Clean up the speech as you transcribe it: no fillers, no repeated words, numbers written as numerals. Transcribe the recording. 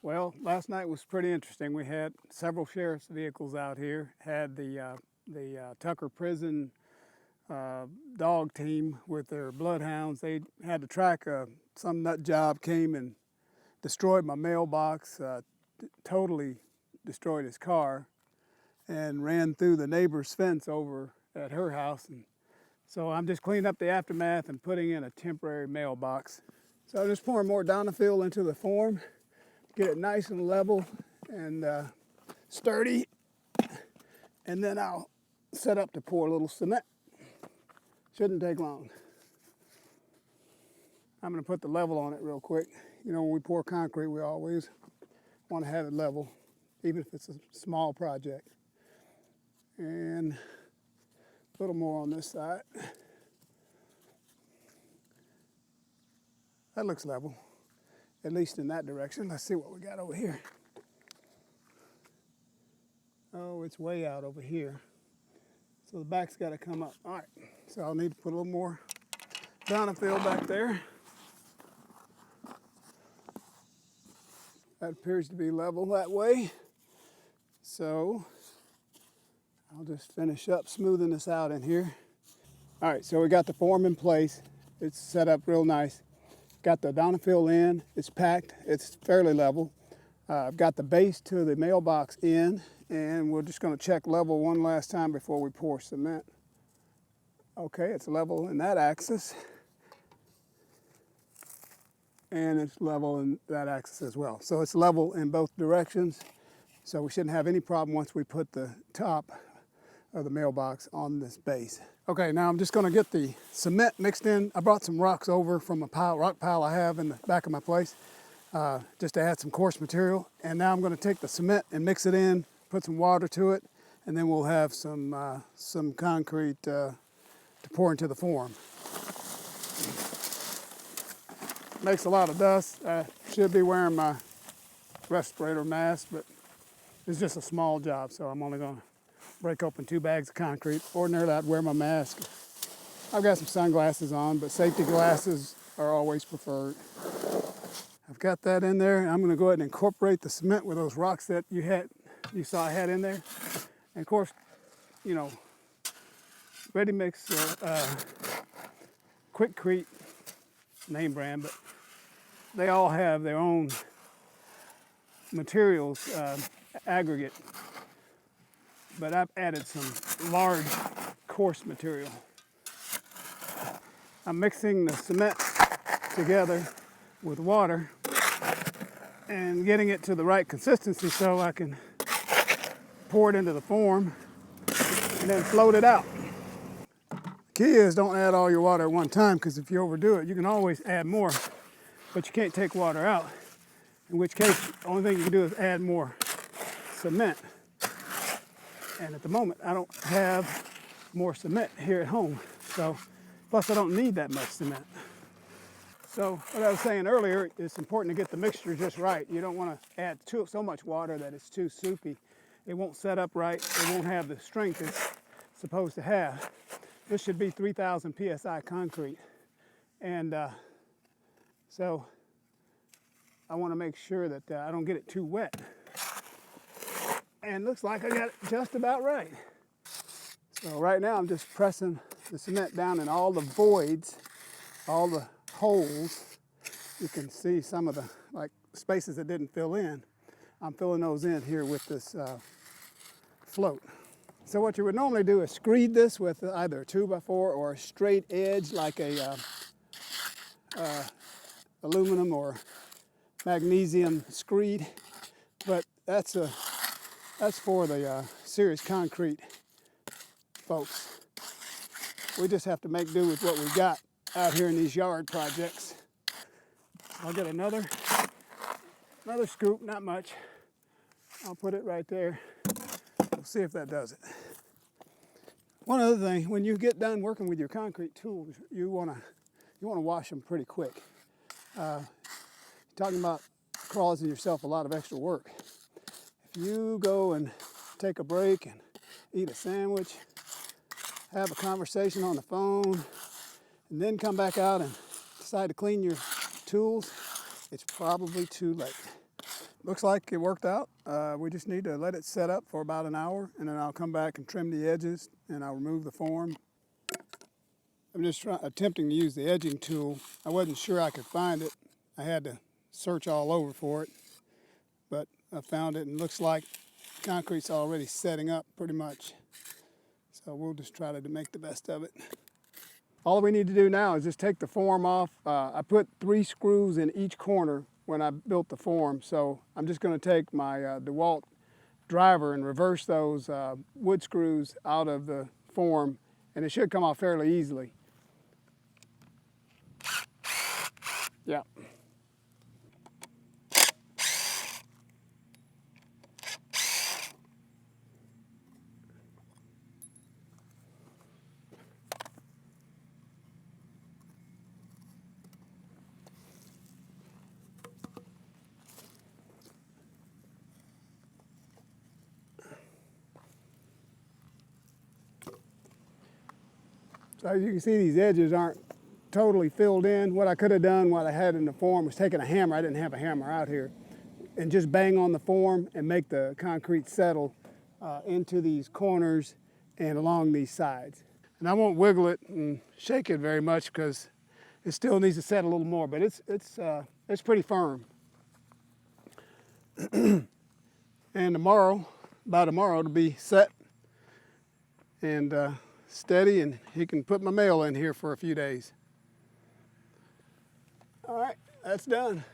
Well, last night was pretty interesting. We had several sheriff's vehicles out here. Had the Tucker Prison dog team with their bloodhounds. They had to track some nut job came and destroyed my mailbox, totally destroyed his car, and ran through the neighbor's fence over at her house. And so I'm just cleaning up the aftermath and putting in a temporary mailbox. So I'm just pouring more Donafill into the form, get it nice and level and sturdy, and then I'll set up to pour a little cement. Shouldn't take long. I'm going to put the level on it real quick. You know, when we pour concrete, we always want to have it level, even if it's a small project. And a little more on this side. That looks level, at least in that direction. Let's see what we got over here. Oh, it's way out over here. So the back's got to come up. All right, so I'll need to put a little more Donafill back there. That appears to be level that way. So I'll just finish up smoothing this out in here. All right, so we got the form in place. It's set up real nice. Got the Donafill in, it's packed, it's fairly level. I've got the base to the mailbox in, and we're just gonna check level one last time before we pour cement. Okay, it's level in that axis. And it's level in that axis as well. So it's level in both directions. So we shouldn't have any problem once we put the top of the mailbox on this base. Okay, now I'm just gonna get the cement mixed in. I brought some rocks over from a rock pile I have in the back of my place, just to add some coarse material. And now I'm gonna take the cement and mix it in, put some water to it, and then we'll have some concrete to pour into the form. Makes a lot of dust. I should be wearing my respirator mask, but it's just a small job, so I'm only gonna break open 2 bags of concrete. Ordinarily, I'd wear my mask. I've got some sunglasses on, but safety glasses are always preferred. I've got that in there. I'm gonna go ahead and incorporate the cement with those rocks that you saw I had in there. And of course, you know, Ready Mix, Quickcrete, name brand, but they all have their own materials, aggregate. But I've added some large, coarse material. I'm mixing the cement together with water and getting it to the right consistency so I can pour it into the form and then float it out. The key is don't add all your water at one time, because if you overdo it, you can always add more, but you can't take water out, in which case the only thing you can do is add more cement. And at the moment, I don't have more cement here at home. So, plus I don't need that much cement. So what I was saying earlier, it's important to get the mixture just right. You don't want to add so much water that it's too soupy. It won't set up right. It won't have the strength it's supposed to have. This should be 3,000 PSI concrete. And so I want to make sure that I don't get it too wet. And looks like I got it just about right. So right now I'm just pressing the cement down in all the voids, all the holes. You can see some of the spaces that didn't fill in. I'm filling those in here with this float. So what you would normally do is screed this with either a 2x4 or a straight edge like a aluminum or magnesium screed, but that's for the serious concrete folks. We just have to make do with what we got out here in these yard projects. I'll get another scoop, not much. I'll put it right there. We'll see if that does it. One other thing, when you get done working with your concrete tools, you wanna wash them pretty quick. You're talking about causing yourself a lot of extra work. If you go and take a break and eat a sandwich, have a conversation on the phone, and then come back out and decide to clean your tools, it's probably too late. looks like it worked out. We just need to let it set up for about an hour, and then I'll come back and trim the edges, and I'll remove the form. I'm just attempting to use the edging tool. I wasn't sure I could find it. I had to search all over for it, but I found it, and it looks like concrete's already setting up pretty much. So we'll just try to make the best of it. All we need to do now is just take the form off. I put 3 screws in each corner when I built the form, so I'm just going to take my DeWalt driver and reverse those wood screws out of the form, and it should come off fairly easily. Yeah. So as you can see, these edges aren't totally filled in. What I could have done, what I had in the form, was taking a hammer. I didn't have a hammer out here, and just bang on the form and make the concrete settle into these corners and along these sides. And I won't wiggle it and shake it very much because it still needs to set a little more, but it's pretty firm. And tomorrow, by tomorrow, it'll be set and steady, and he can put my mail in here for a few days. All right, that's done.